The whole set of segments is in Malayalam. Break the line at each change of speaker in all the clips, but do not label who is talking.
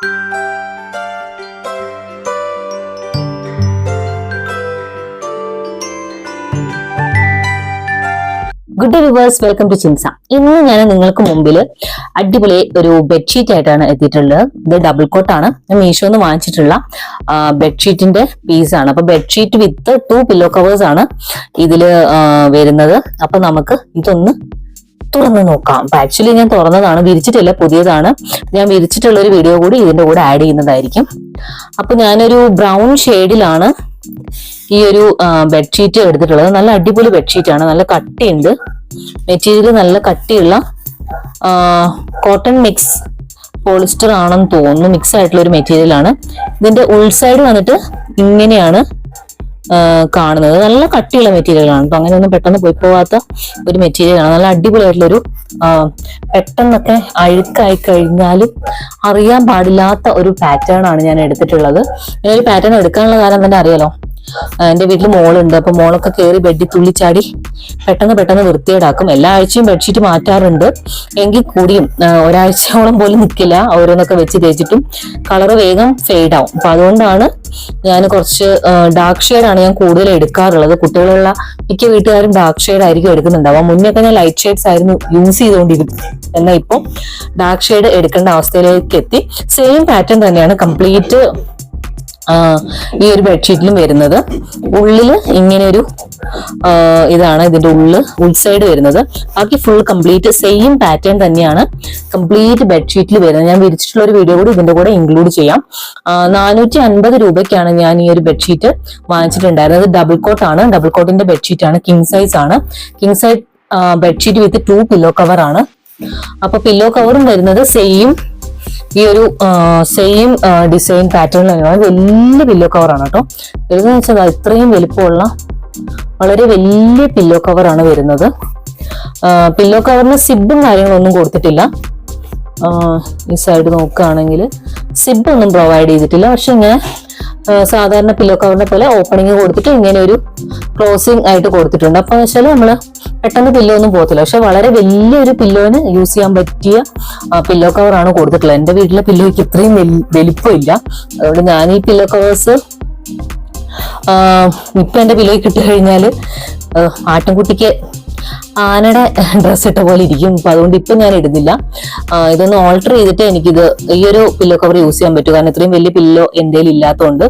ഗുഡ് വ്യൂവേഴ്സ്, വെൽക്കം ടു ചിൻസ. ഇന്ന് ഞാൻ നിങ്ങൾക്ക് മുമ്പിൽ അടിപൊളി ഒരു ബെഡ്ഷീറ്റ് ആയിട്ടാണ് എത്തിയിട്ടുള്ളത്. ഇത് ഡബിൾ കോട്ടാണ്. ഞാൻ മീഷോന്ന് വാങ്ങിച്ചിട്ടുള്ള ബെഡ്ഷീറ്റിന്റെ പീസാണ്. അപ്പൊ ബെഡ്ഷീറ്റ് വിത്ത് 2 പില്ലോ കവേഴ്സ് ആണ് ഇതില് വരുന്നത്. അപ്പൊ നമുക്ക് ഇതൊന്ന് തുറന്ന് നോക്കാം. അപ്പൊ ആക്ച്വലി ഞാൻ തുറന്നതാണ്, വിരിച്ചിട്ടില്ല, പുതിയതാണ്. ഞാൻ വിരിച്ചിട്ടുള്ള ഒരു വീഡിയോ കൂടി ഇതിന്റെ കൂടെ ആഡ് ചെയ്യുന്നതായിരിക്കും. അപ്പൊ ഞാനൊരു ബ്രൗൺ ഷെയ്ഡിലാണ് ഈ ഒരു ബെഡ്ഷീറ്റ് എടുത്തിട്ടുള്ളത്. നല്ല അടിപൊളി ബെഡ്ഷീറ്റ് ആണ്. നല്ല കട്ടിയുണ്ട്, മെറ്റീരിയൽ നല്ല കട്ടിയുള്ള കോട്ടൺ മിക്സ് പോളിസ്റ്റർ ആണെന്ന് തോന്നുന്നു. മിക്സ് ആയിട്ടുള്ള ഒരു മെറ്റീരിയൽ ആണ്. ഇതിന്റെ ഉൾസൈഡ് വന്നിട്ട് ഇങ്ങനെയാണ് കാണുന്നത്. നല്ല കട്ടിയുള്ള മെറ്റീരിയൽ ആണ് കേട്ടോ. അങ്ങനെയൊന്നും പെട്ടെന്ന് പോയി പോവാത്ത ഒരു മെറ്റീരിയൽ ആണ്. നല്ല അടിപൊളിയായിട്ടുള്ളൊരു പെട്ടെന്നൊക്കെ അഴുക്കായി കഴിഞ്ഞാലും അറിയാൻ പാടില്ലാത്ത ഒരു പാറ്റേൺ ആണ് ഞാൻ എടുത്തിട്ടുള്ളത്. ഇങ്ങനെ ഒരു പാറ്റേൺ എടുക്കാനുള്ള കാരണം തന്നെ അറിയാലോ, എന്റെ വീട്ടിൽ മോളുണ്ട്. അപ്പൊ മോളൊക്കെ കയറി ബെഡിൽ തുള്ളിച്ചാടി പെട്ടെന്ന് വൃത്തിയേടാക്കും. എല്ലാ ആഴ്ചയും ബെഡ്ഷീറ്റ് മാറ്റാറുണ്ട്. എങ്കിൽ കൂടിയും ഒരാഴ്ചയോളം പോലും നിൽക്കില്ല. ഓരോന്നൊക്കെ വെച്ച് തേച്ചിട്ടും കളറ് വേഗം ഫെയ്ഡ് ആവും. അപ്പൊ അതുകൊണ്ടാണ് ഞാൻ കുറച്ച് ഡാർക്ക് ഷെയ്ഡാണ് ഞാൻ കൂടുതൽ എടുക്കാറുള്ളത്. കുട്ടികളുള്ള മിക്ക വീട്ടുകാരും ഡാർക്ക് ഷെയ്ഡ് ആയിരിക്കും എടുക്കുന്നുണ്ടാവും. മുന്നൊക്കെ ഞാൻ ലൈറ്റ് ഷെയ്ഡ്സ് ആയിരുന്നു യൂസ് ചെയ്തുകൊണ്ടിരുന്നത്. എന്നാൽ ഇപ്പം ഡാർക്ക് ഷെയ്ഡ് എടുക്കേണ്ട അവസ്ഥയിലേക്ക് എത്തി. സെയിം പാറ്റേൺ തന്നെയാണ് കംപ്ലീറ്റ് ഈ ഒരു ബെഡ്ഷീറ്റിലും വരുന്നത്. ഉള്ളില് ഇങ്ങനെ ഒരു ഇതാണ് ഇതിന്റെ ഉൾസൈഡ് വരുന്നത്. ബാക്കി ഫുൾ കംപ്ലീറ്റ് സെയിം പാറ്റേൺ തന്നെയാണ് കംപ്ലീറ്റ് ബെഡ്ഷീറ്റിൽ വരുന്നത്. ഞാൻ വിരിച്ചിട്ടുള്ള ഒരു വീഡിയോ കൂടി ഇതിന്റെ കൂടെ ഇൻക്ലൂഡ് ചെയ്യാം. 450 രൂപയ്ക്കാണ് ഞാൻ ഈ ഒരു ബെഡ്ഷീറ്റ് വാങ്ങിച്ചിട്ടുണ്ടായിരുന്നത്. ഡബിൾ കോട്ട് ആണ്. ഡബിൾ കോട്ടിന്റെ ബെഡ്ഷീറ്റ് ആണ്. കിങ് സൈസ് ആണ്. King size bedsheet with 2 pillow cover ആണ്. അപ്പൊ പില്ലോ കവറും വരുന്നത് ഈ ഒരു സെയിം ഡിസൈൻ പാറ്റേൺ തന്നെയാണ്. വലിയ പില്ലോ കവറാണ് കേട്ടോ. വരുന്നതെന്ന് വെച്ചാൽ ഇത്രയും വലിപ്പമുള്ള വളരെ വലിയ പില്ലോ കവറാണ് വരുന്നത്. പില്ലോ കവറിന് സിബും കാര്യങ്ങളൊന്നും കൊടുത്തിട്ടില്ല. ഈ സൈഡ് നോക്കുകയാണെങ്കിൽ സിബ് ഒന്നും പ്രൊവൈഡ് ചെയ്തിട്ടില്ല. പക്ഷെ ഇങ്ങനെ സാധാരണ പില്ലോ കവറിനെ പോലെ ഓപ്പണിങ് കൊടുത്തിട്ട് ഇങ്ങനെ ഒരു ക്ലോസിങ് ആയിട്ട് കൊടുത്തിട്ടുണ്ട്. അപ്പൊ വെച്ചാൽ നമ്മള് പെട്ടെന്ന് പില്ലോ ഒന്നും പോകത്തില്ല. പക്ഷെ വളരെ വലിയൊരു പില്ലോന് യൂസ് ചെയ്യാൻ പറ്റിയ പില്ലോ കവറാണ് കൊടുത്തിട്ടുള്ളത്. എന്റെ വീട്ടിലെ പില്ലോയ്ക്ക് ഇത്രയും വലിപ്പമില്ല. അതുകൊണ്ട് ഞാൻ ഈ പില്ലോ കവേഴ്സ് ഇപ്പൊ എന്റെ പില്ലോയ്ക്ക് ഇട്ട് കഴിഞ്ഞാല് ആട്ടിൻകുട്ടിക്ക് ആനയുടെ ഡ്രസ് ഇട്ട പോലെ ഇരിക്കും. അപ്പൊ അതുകൊണ്ട് ഇപ്പൊ ഞാൻ ഇടുന്നില്ല. ഇതൊന്ന് ഓൾട്ടർ ചെയ്തിട്ട് എനിക്കിത് ഈ ഒരു പില്ലോ കവർ യൂസ് ചെയ്യാൻ പറ്റും. കാരണം ഇത്രയും വലിയ പില്ലോ എന്റെ ഇല്ലാത്തതുകൊണ്ട്.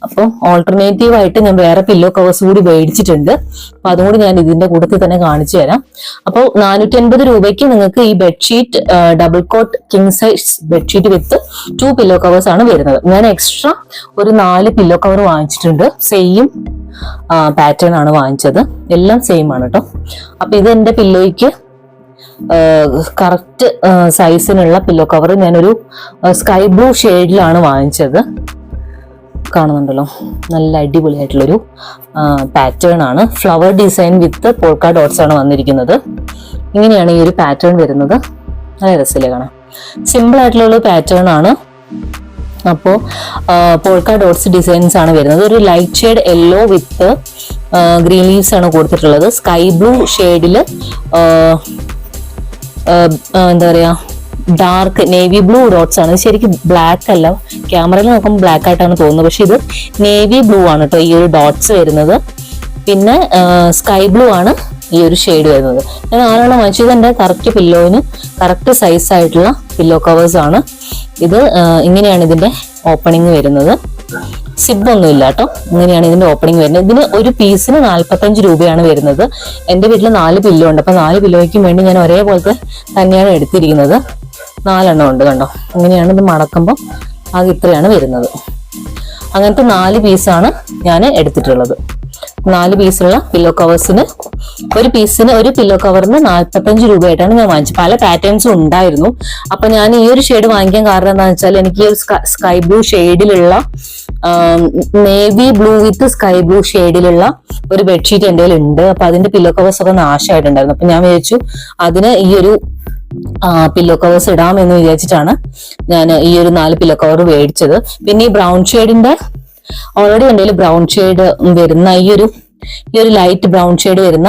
അപ്പം ഓൾട്ടർനേറ്റീവ് ആയിട്ട് ഞാൻ വേറെ പില്ലോ കവേഴ്സ് കൂടി മേടിച്ചിട്ടുണ്ട്. അപ്പൊ അതും കൂടി ഞാൻ ഇതിന്റെ കൂട്ടത്തിൽ തന്നെ കാണിച്ചു തരാം. അപ്പോൾ 450 രൂപയ്ക്ക് നിങ്ങൾക്ക് ഈ bedsheet double cot king size bedsheet with 2 pillow covers ആണ് വരുന്നത്. ഞാൻ എക്സ്ട്രാ ഒരു 4 പില്ലോ കവർ വാങ്ങിച്ചിട്ടുണ്ട്. സെയിം പാറ്റേൺ ആണ് വാങ്ങിച്ചത്. എല്ലാം സെയിം ആണ് കേട്ടോ. അപ്പൊ ഇത് എന്റെ പില്ലോയ്ക്ക് കറക്റ്റ് സൈസിനുള്ള പില്ലോ കവർ ഞാനൊരു സ്കൈ ബ്ലൂ ഷെയ്ഡിലാണ് വാങ്ങിച്ചത്. കാണുന്നുണ്ടല്ലോ, നല്ല അടിപൊളിയായിട്ടുള്ളൊരു പാറ്റേൺ ആണ്. Flower design with polka dots ആണ് വന്നിരിക്കുന്നത്. ഇങ്ങനെയാണ് ഈ ഒരു പാറ്റേൺ വരുന്നത്. നല്ല രസമില്ലേ കാണാൻ. സിമ്പിൾ ആയിട്ടുള്ള പാറ്റേൺ ആണ്. അപ്പോ പോൾക്ക ഡോട്ട്സ് ഡിസൈൻസ് ആണ് വരുന്നത്. ഒരു ലൈറ്റ് ഷെയ്ഡ് യെല്ലോ വിത്ത് ഗ്രീൻ ലീവ്സ് ആണ് കൊടുത്തിട്ടുള്ളത്. സ്കൈ ബ്ലൂ ഷെയ്ഡില് എന്താ പറയാ ഡാർക്ക് നേവി ബ്ലൂ ഡോട്ട്സ് ആണ്. ശരിക്കും ബ്ലാക്ക് അല്ല, ക്യാമറയിൽ നോക്കുമ്പോൾ ബ്ലാക്ക് ആയിട്ടാണ് തോന്നുന്നത്. പക്ഷെ ഇത് നേവി ബ്ലൂ ആണ് കേട്ടോ ഈ ഒരു ഡോട്ട്സ് വരുന്നത്. പിന്നെ സ്കൈ ബ്ലൂ ആണ് ഈ ഒരു ഷെയ്ഡ് വരുന്നത്. ഞാൻ 4 വാങ്ങിച്ചത് എന്റെ കറക്റ്റ് പില്ലോന് കറക്റ്റ് സൈസ് ആയിട്ടുള്ള പില്ലോ കവേഴ്സ് ആണ്. ഇത് ഇങ്ങനെയാണ് ഇതിന്റെ ഓപ്പണിങ് വരുന്നത്. സിബ് ഒന്നും ഇല്ല കേട്ടോ. ഇങ്ങനെയാണ് ഇതിന്റെ ഓപ്പണിങ് വരുന്നത്. ഇതിന് ഒരു പീസിന് 45 രൂപയാണ് വരുന്നത്. എന്റെ വീട്ടിൽ 4 പില്ലോ ഉണ്ട്. അപ്പൊ 4 പില്ലോയ്ക്കും വേണ്ടി ഞാൻ ഒരേപോലത്തെ തന്നെയാണ് എടുത്തിരിക്കുന്നത്. 4 എണ്ണം ഉണ്ട് കണ്ടോ. ഇങ്ങനെയാണ് ഇത് മടക്കുമ്പോൾ ആകെ ഇത്രയാണ് വരുന്നത്. അങ്ങനത്തെ 4 പീസാണ് ഞാൻ എടുത്തിട്ടുള്ളത്. 4 പീസുള്ള പില്ലോ കവേഴ്സിന് ഒരു പില്ലോ കവറിന് 45 രൂപയായിട്ടാണ് ഞാൻ വാങ്ങിച്ചത്. പല പാറ്റേൺസും ഉണ്ടായിരുന്നു. അപ്പൊ ഞാൻ ഈ ഒരു ഷെയ്ഡ് വാങ്ങിക്കാൻ കാരണം എന്താണെന്ന് വെച്ചാൽ എനിക്ക് ഈ ഒരു സ്കൈ ബ്ലൂ ഷെയ്ഡിലുള്ള navy blue with sky blue ഷെയ്ഡിലുള്ള ഒരു ബെഡ്ഷീറ്റ് എന്റെ കയ്യിൽ ഉണ്ട്. അപ്പൊ അതിന്റെ പില്ലോ കവേഴ്സ് ഒക്കെ നാശമായിട്ടുണ്ടായിരുന്നു. അപ്പൊ ഞാൻ വിചാരിച്ചു അതിന് ഈ ഒരു പില്ലോ കവേഴ്സ് ഇടാമെന്ന് വിചാരിച്ചിട്ടാണ് ഞാൻ ഈ ഒരു 4 പില്ലോ കവർ മേടിച്ചത്. പിന്നെ ഈ ബ്രൗൺ ഷെയ്ഡിന്റെ ഓൾറെഡി എൻ്റെ ബ്രൗൺ ഷെയ്ഡ് വരുന്ന ഈ ഒരു ഈ ഒരു ലൈറ്റ് ബ്രൗൺ ഷെയ്ഡ് വരുന്ന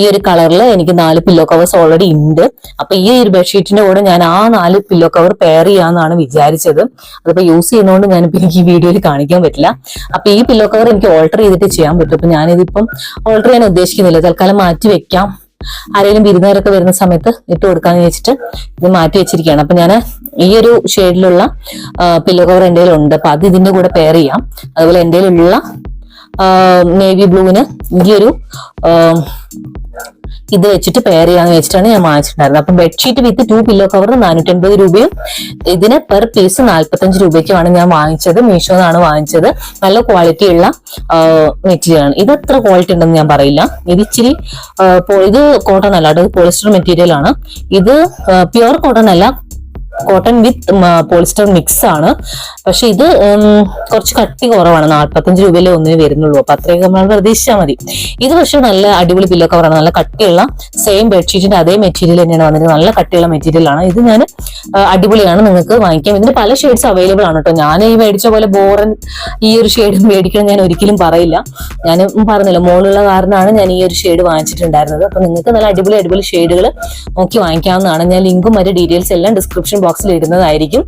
ഈ ഒരു കളറിൽ എനിക്ക് 4 പില്ലോ കവേഴ്സ് ഓൾറെഡി ഉണ്ട്. അപ്പൊ ഈ ഒരു ബെഡ്ഷീറ്റിന്റെ കൂടെ ഞാൻ ആ 4 പില്ലോ കവർ പെയർ ചെയ്യാന്നാണ് വിചാരിച്ചത്. അതിപ്പോ യൂസ് ചെയ്യുന്നതുകൊണ്ട് ഞാനിപ്പോ എനിക്ക് ഈ വീഡിയോയിൽ കാണിക്കാൻ പറ്റില്ല. അപ്പൊ ഈ പില്ലോ കവർ എനിക്ക് ഓൾട്ടർ ചെയ്തിട്ട് ചെയ്യാൻ പറ്റും. അപ്പൊ ഞാനിതിപ്പം ഓൾട്ടർ ചെയ്യാൻ ഉദ്ദേശിക്കുന്നില്ല, തൽക്കാലം മാറ്റി വെക്കാം. ആരെങ്കിലും വിരുന്നുകാരൊക്കെ വരുന്ന സമയത്ത് ഇട്ട് കൊടുക്കാന്ന് വെച്ചിട്ട് ഇത് മാറ്റി വെച്ചിരിക്കുകയാണ്. അപ്പൊ ഞാൻ ഈ ഒരു ഷെയ്ഡിലുള്ള പില്ലോ കവർ എൻ്റെ കയ്യിലുണ്ട്. അപ്പൊ അത് ഇതിന്റെ കൂടെ പെയർ ചെയ്യാം. അതുപോലെ എൻ്റെ കയ്യിലുള്ള നേവി ബ്ലൂവിന് ഈ ഒരു ഇത് വെച്ചിട്ട് പെയർ ചെയ്യാന്ന് വെച്ചിട്ടാണ് ഞാൻ വാങ്ങിച്ചിട്ടുണ്ടായിരുന്നത്. അപ്പൊ ബെഡ്ഷീറ്റ് വിത്ത് 2 പില്ലോ കവർ 450 രൂപയും ഇതിന് പെർ പീസ് 45 രൂപയ്ക്കുമാണ് ഞാൻ വാങ്ങിച്ചത്. മീഷോന്നാണ് വാങ്ങിച്ചത്. നല്ല ക്വാളിറ്റി ഉള്ള മെറ്റീരിയൽ ആണ്. ഇത് എത്ര ക്വാളിറ്റി ഉണ്ടെന്ന് ഞാൻ പറയില്ല. ഇത് ഇച്ചിരി ഇത് കോട്ടൺ അല്ല, അത് പോളിസ്റ്റർ മെറ്റീരിയൽ ആണ്. ഇത് പ്യുവർ കോട്ടൺ അല്ല, കോട്ടൺ വിത്ത് പോളിസ്റ്റർ മിക്സ് ആണ്. പക്ഷെ ഇത് കുറച്ച് കട്ടി കുറവാണ്. 45 രൂപയിലെ ഒന്നിന് വരുന്നുള്ളൂ. അപ്പൊ അത്രയൊക്കെ നമ്മൾ പ്രതീക്ഷിച്ചാൽ മതി. ഇത് പക്ഷെ നല്ല അടിപൊളി പില്ലോ കവറാണ്. നല്ല കട്ടിയുള്ള സെയിം ബെഡ്ഷീറ്റിന്റെ അതേ മെറ്റീരിയൽ തന്നെയാണ് വന്നിരിക്കുന്നത്. നല്ല കട്ടിയുള്ള മെറ്റീരിയൽ ആണ്. ഇത് ഞാൻ അടിപൊളിയാണ്, നിങ്ങൾക്ക് വാങ്ങിക്കാം. ഇതിന് പല ഷെയ്ഡ്സ് അവൈലബിൾ ആണ് കേട്ടോ. ഞാൻ ഈ മേടിച്ച പോലെ ബോറൻ ഈ ഒരു ഷെയ്ഡ് മേടിക്കണം ഞാൻ ഒരിക്കലും പറയില്ല. ഞാൻ പറഞ്ഞില്ല, മോളുള്ള കാരണമാണ് ഞാൻ ഈ ഒരു ഷെയ്ഡ് വാങ്ങിച്ചിട്ടുണ്ടായിരുന്നത്. അപ്പൊ നിങ്ങൾക്ക് നല്ല അടിപൊളി ഷെയ്ഡുകൾ നോക്കി വാങ്ങിക്കാവുന്നതാണ്. ഞാൻ ലിങ്കും മറ്റു ഡീറ്റെയിൽസ് എല്ലാം ഡിസ്ക്രിപ്ഷൻ ബോക്സിൽ ഇടുന്നതായിരിക്കും.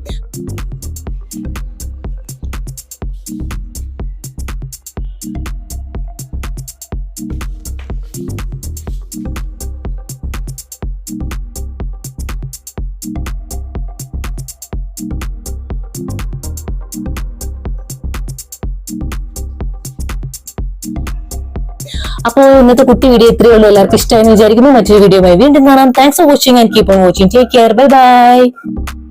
അപ്പോൾ ഇന്നത്തെ കുട്ടി വീഡിയോ ഇത്രയേ ഉള്ളൂ. എല്ലാവർക്കും ഇഷ്ടമായെന്ന് വിചാരിക്കുന്നു. മറ്റൊരു വീഡിയോയുമായി വീണ്ടും കാണാം. Thanks for watching and keep on watching. Take care. Bye bye.